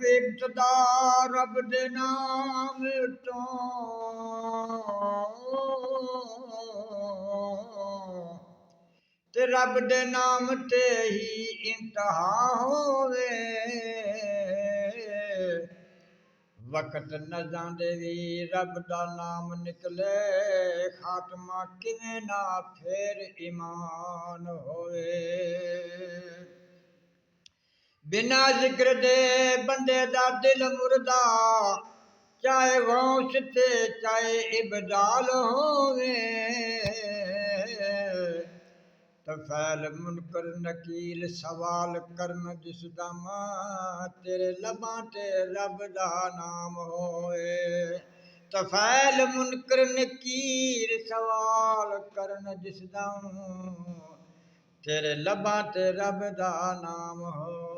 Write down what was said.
ਇਬਤਦਾ ਰੱਬ ਦੇ ਨਾਮ ਤੋਂ ਤੇ ਰੱਬ ਦੇ ਨਾਮ ਤੇ ਹੀ ਇੰਤਹਾ ਹੋਵੇ ਵਕਤ न ਜਾਂਦੇ ਵੀ ਰੱਬ ਦਾ ਨਾਮ ਨਿਕਲੇ ਖਾਤਮਾ ਕਿਵੇਂ ਨਾ ਫੇਰ ਈਮਾਨ ਹੋਵੇ बिना जिक्र दे बंदे दा दिल मुर्दा चाहे गौश ते चाहे इबदाल होवे तफैल मुनकर नकील सवाल करन जिस दम तेरे लबां ते रब दा नाम होए तफैल मुनकर नकील सवाल करन जिस दम तेरे लबां ते रब दा नाम होए